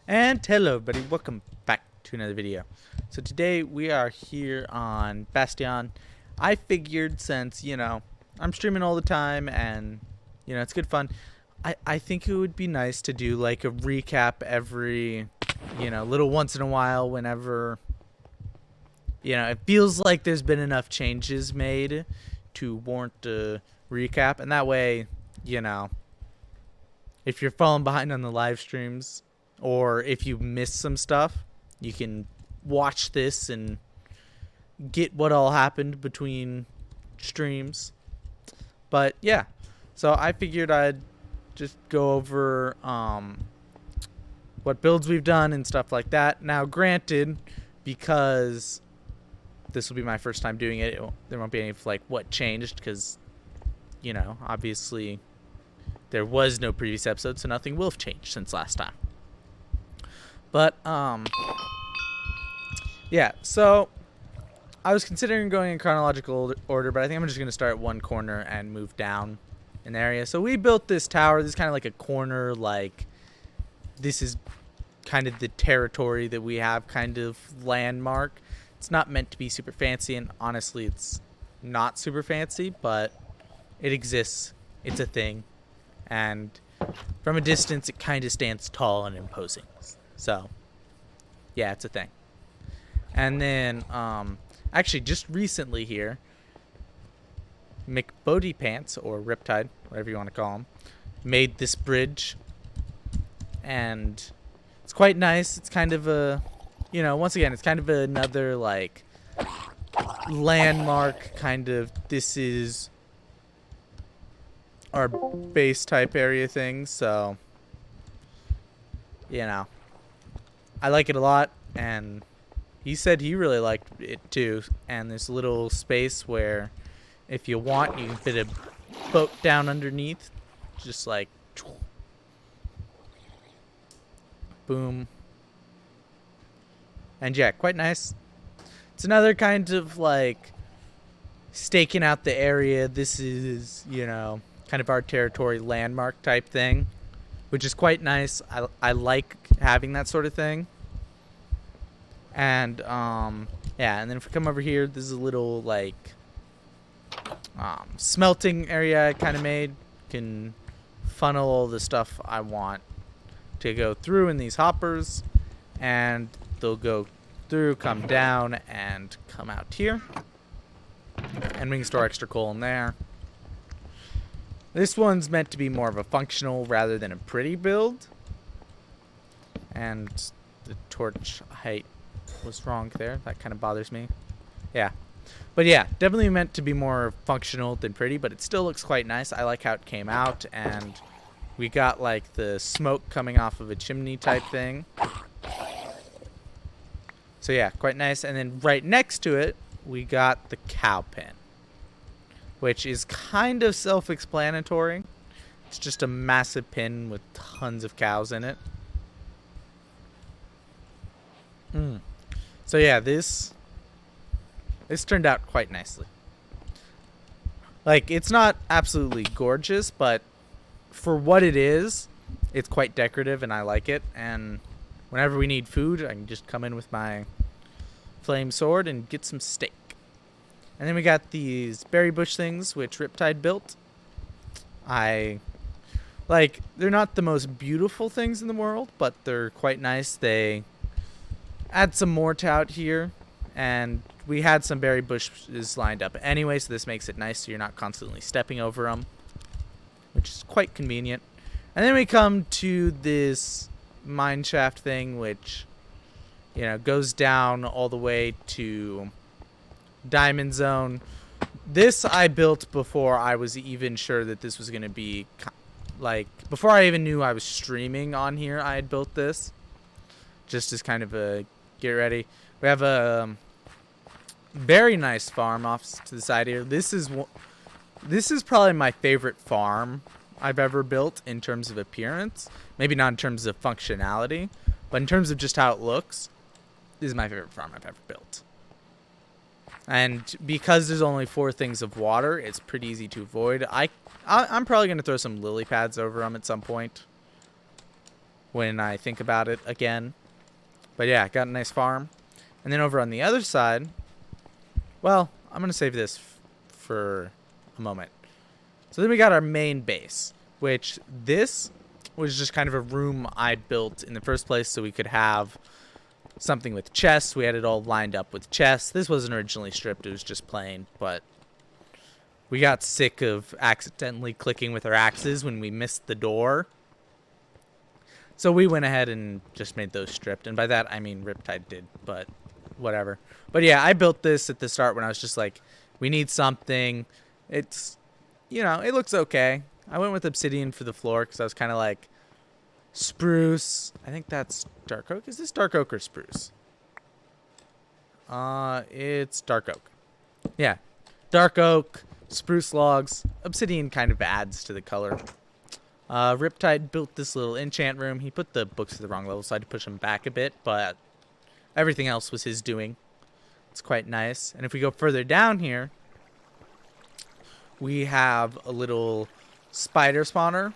And hello everybody, welcome back to another video. So today we are here on Bastion. I figured since, I'm streaming all the time and, it's good fun. I think it would be nice to do like a recap every, little once in a while whenever, it feels like there's been enough changes made to warrant a recap. And that way, if you're falling behind on the live streams, or if you miss some stuff, you can watch this and get what all happened between streams. But yeah, so I figured I'd just go over what builds we've done and stuff like that. Now, granted, because this will be my first time doing it, there won't be any like what changed because, obviously there was no previous episode, so nothing will have changed since last time. But, yeah, so I was considering going in chronological order, but I think I'm just going to start at one corner and move down an area. So we built this tower. This is kind of like a corner, like this is kind of the territory that we have, kind of landmark. It's not meant to be super fancy, and honestly, it's not super fancy, but it exists. It's a thing. And from a distance, it kind of stands tall and imposing. So, yeah, it's a thing. And then, actually, just recently here, McBodie Pants, or Riptide, whatever you want to call them, made this bridge. And it's quite nice. It's kind of a, once again, it's kind of another, like, landmark kind of, this is our base type area thing. So, I like it a lot, and he said he really liked it too. And there's a little space where if you want, you can fit a boat down underneath, just like boom. And yeah, quite nice. It's another kind of like staking out the area. This is, kind of our territory landmark type thing, which is quite nice. I like having that sort of thing. And yeah, and then if we come over here, this is a little like smelting area I kind of made. Can funnel all the stuff I want to go through in these hoppers, and they'll go through, come down, and come out here. And we can store extra coal in there. This one's meant to be more of a functional rather than a pretty build. And the torch height was wrong there. That kind of bothers me. Yeah. But yeah, definitely meant to be more functional than pretty, but it still looks quite nice. I like how it came out, and we got like the smoke coming off of a chimney type thing. So yeah, quite nice. And then right next to it, we got the cow pen, which is kind of self-explanatory. It's just a massive pen with tons of cows in it. So yeah, this turned out quite nicely. Like, it's not absolutely gorgeous, but for what it is, it's quite decorative, and I like it. And whenever we need food, I can just come in with my flame sword and get some steak. And then we got these berry bush things, which Riptide built. They're not the most beautiful things in the world, but they're quite nice. They add some more to out here, and we had some berry bushes lined up anyway, so this makes it nice so you're not constantly stepping over them, which is quite convenient. And then we come to this mine shaft thing, which, goes down all the way to Diamond Zone. This I built before I was even sure that this was going to be, like, before I even knew I was streaming on here, I had built this. Just as kind of a get ready. We have a very nice farm off to the side here. This is probably my favorite farm I've ever built in terms of appearance. Maybe not in terms of functionality, but in terms of just how it looks, this is my favorite farm I've ever built. And because there's only 4 things of water, it's pretty easy to avoid. I'm probably going to throw some lily pads over them at some point. when I think about it again. But yeah, got a nice farm. And then over on the other side, well, I'm going to save this for a moment. So then we got our main base, which this was just kind of a room I built in the first place so we could have something with chests. We had it all lined up with chests. This wasn't originally stripped, it was just plain, but we got sick of accidentally clicking with our axes when we missed the door. So we went ahead and just made those stripped. And by that, I mean Riptide did, but whatever. But yeah, I built this at the start when I was just like, we need something. It's, you know, it looks okay. I went with obsidian for the floor because I was kind of like, spruce. I think that's dark oak. Is this dark oak or spruce? It's dark oak. Yeah, dark oak, spruce logs. Obsidian kind of adds to the color. Riptide built this little enchant room. He put the books at the wrong level, so I had to push him back a bit, but everything else was his doing. It's quite nice. And if we go further down here, we have a little spider spawner.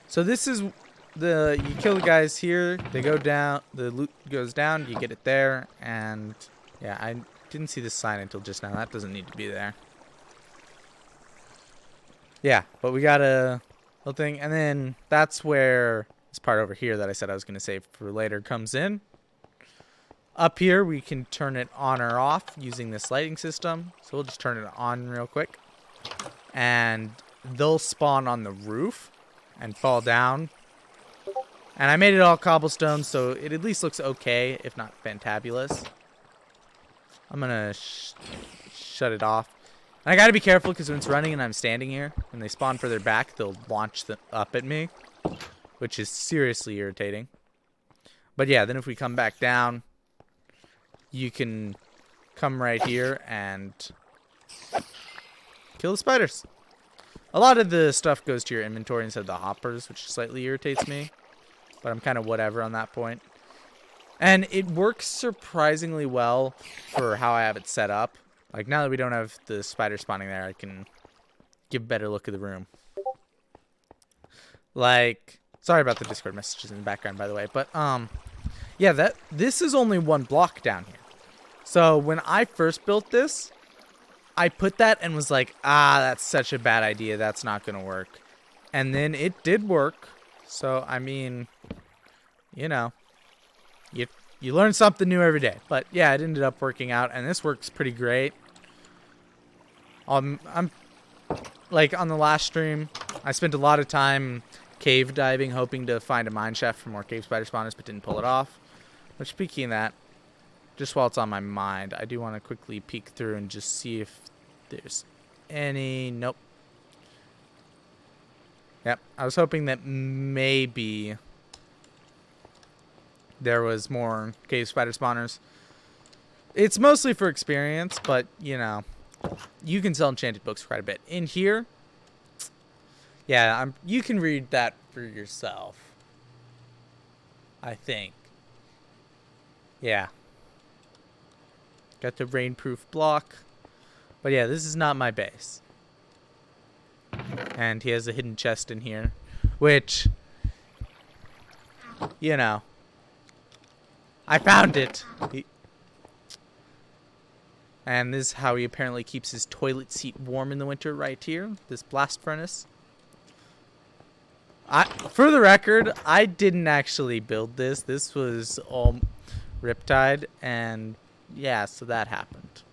So this is you kill the guys here, they go down, the loot goes down, you get it there, and yeah, I didn't see this sign until just now. That doesn't need to be there. Yeah, but we got a little thing, and then that's where this part over here that I said I was going to save for later comes in. Up here, we can turn it on or off using this lighting system. So we'll just turn it on real quick. And they'll spawn on the roof and fall down. And I made it all cobblestone, so it at least looks okay, if not fantabulous. I'm going to shut it off. And I got to be careful because when it's running and I'm standing here, when they spawn further back, they'll launch up at me, which is seriously irritating. But yeah, then if we come back down, you can come right here and kill the spiders. A lot of the stuff goes to your inventory instead of the hoppers, which slightly irritates me. But I'm kind of whatever on that point. And it works surprisingly well for how I have it set up. Like, now that we don't have the spider spawning there, I can give a better look at the room. Like, sorry about the Discord messages in the background, by the way. But, yeah, this is only one block down here. So, when I first built this, I put that and was like, that's such a bad idea. That's not going to work. And then it did work. So, I mean, you know, you learn something new every day. But, yeah, it ended up working out. And this works pretty great. I'm like, on the last stream, I spent a lot of time cave diving, hoping to find a mine shaft for more cave spider spawners, but didn't pull it off. But speaking of that, just while it's on my mind, I do want to quickly peek through and just see if there's any. Nope. Yep, I was hoping that maybe there was more cave spider spawners. It's mostly for experience, but, you know, you can sell enchanted books quite a bit. In here, yeah, you can read that for yourself, I think. Yeah. Got the rainproof block. But yeah, this is not my base. And he has a hidden chest in here, which, you know, I found it. And this is how he apparently keeps his toilet seat warm in the winter, right here. This blast furnace. For the record, I didn't actually build this. This was all Riptide, and yeah, so that happened.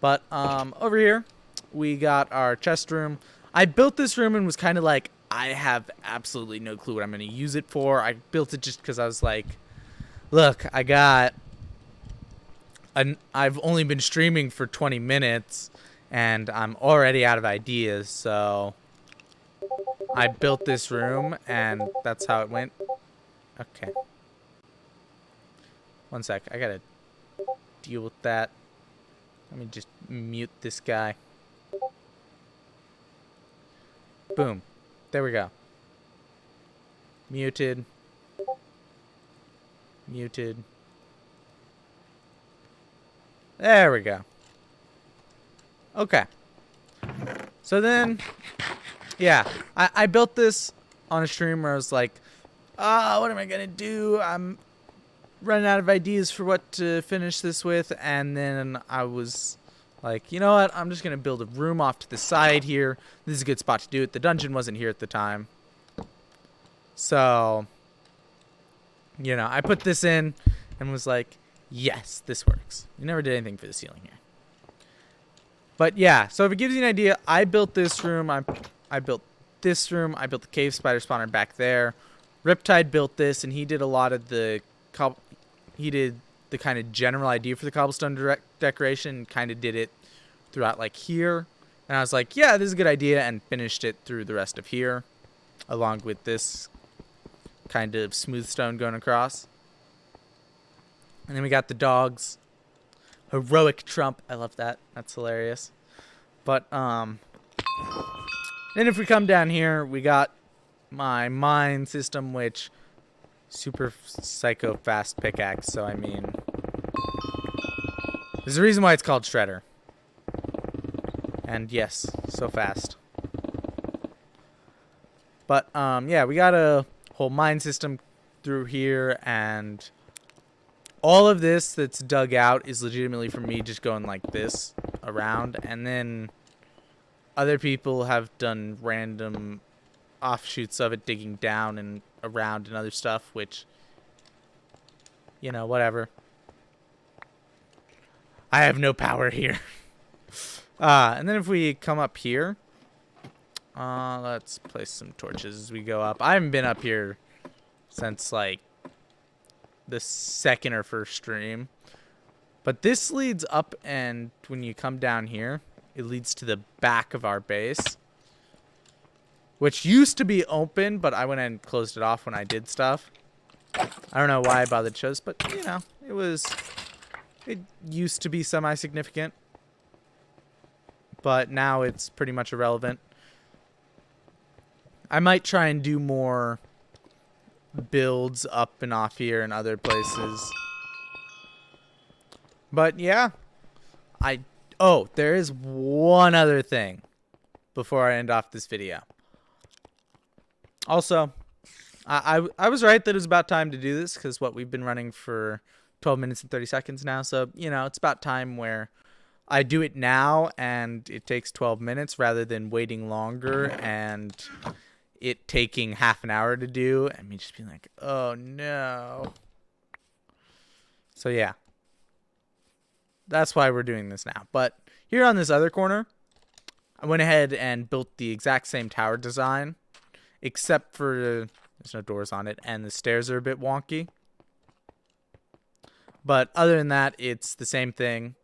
But over here, we got our chest room. I built this room and was kind of like, I have absolutely no clue what I'm going to use it for. I built it just because I was like, look, I've only been streaming for 20 minutes, and I'm already out of ideas, so I built this room, and that's how it went. Okay. One sec, I gotta deal with that. Let me just mute this guy. Boom. There we go. Muted. Muted. There we go. Okay. So then, yeah, I built this on a stream where I was like, what am I gonna do? I'm running out of ideas for what to finish this with, and then I was like, you know what? I'm just gonna build a room off to the side here. This is a good spot to do it. The dungeon wasn't here at the time, so you know, I put this in and was like, yes, this works. You never did anything for the ceiling here. But yeah, so if it gives you an idea, I built this room. I built this room. I built the cave spider spawner back there. Riptide built this, and he did a lot of the he did the kind of general idea for the cobblestone decoration, kind of did it throughout like here. And I was like, yeah, this is a good idea, and finished it through the rest of here, along with this kind of smooth stone going across. And then we got the dogs. Heroic Trump. I love that. That's hilarious. But then if we come down here, we got my mine system, which super psycho fast pickaxe. So I mean, there's a reason why it's called Shredder. And yes, so fast. But yeah, we got a whole mine system through here, and all of this that's dug out is legitimately from me just going like this around, and then other people have done random offshoots of it, digging down and around and other stuff, which, you know, whatever. I have no power here. And then if we come up here, let's place some torches as we go up. I haven't been up here since like the second or first stream, but this leads up, and when you come down here, it leads to the back of our base, which used to be open, but I went and closed it off when I did stuff. I don't know why I bothered to show this, but you know, it used to be semi-significant, but now it's pretty much irrelevant. I might try and do more builds up and off here and other places. But yeah, there is one other thing before I end off this video. Also, I was right that it was about time to do this, because we've been running for 12 minutes and 30 seconds now, so you know, it's about time where I do it now and it takes 12 minutes rather than waiting longer and it taking half an hour to do and me just being like, oh no. So yeah, that's why we're doing this now. But here on this other corner, I went ahead and built the exact same tower design, except for there's no doors on it and the stairs are a bit wonky. But other than that, it's the same thing.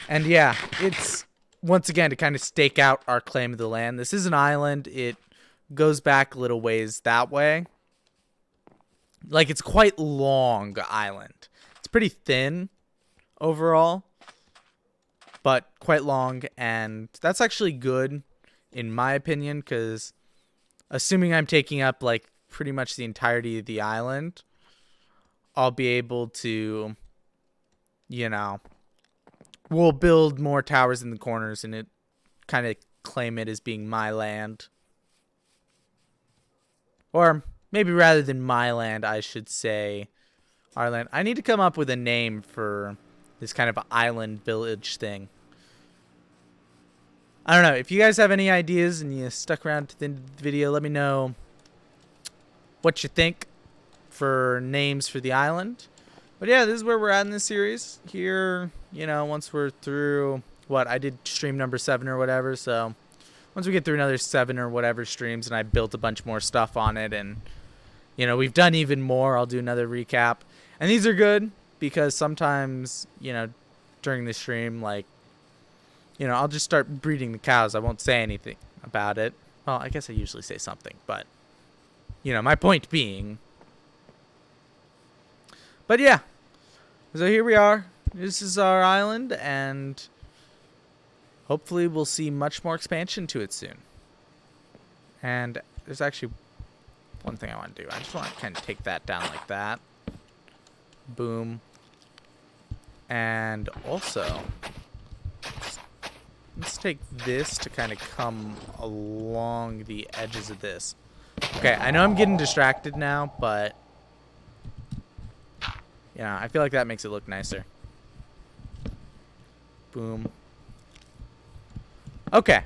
And yeah, it's once again to kind of stake out our claim of the land. This is an island. It goes back a little ways that way. Like, it's quite long island. It's pretty thin overall, but quite long, and that's actually good in my opinion, because assuming I'm taking up like pretty much the entirety of the island, I'll be able to, you know, we'll build more towers in the corners and it kind of claim it as being my land. Or maybe rather than my land, I should say our land. I need to come up with a name for this kind of island village thing. I don't know. If you guys have any ideas and you stuck around to the end of the video, let me know what you think for names for the island. But yeah, this is where we're at in this series. Here, you know, once we're through, I did stream number 7 or whatever, so once we get through another 7 or whatever streams and I built a bunch more stuff on it and, you know, we've done even more, I'll do another recap. And these are good because sometimes, you know, during the stream, like, you know, I'll just start breeding the cows. I won't say anything about it. Well, I guess I usually say something, but, you know, my point being. But yeah, so here we are. This is our island, and hopefully we'll see much more expansion to it soon. And there's actually one thing I want to do. I just want to kind of take that down like that. Boom. And also, let's take this to kind of come along the edges of this. Okay, I know I'm getting distracted now, but yeah, I feel like that makes it look nicer. Boom. Okay.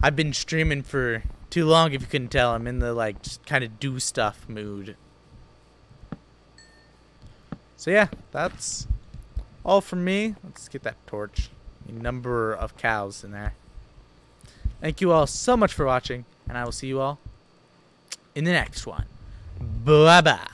I've been streaming for too long, if you couldn't tell. I'm in the, like, just kind of do stuff mood. So yeah, that's all from me. Let's get that torch. A number of cows in there. Thank you all so much for watching, and I will see you all in the next one. Bye-bye.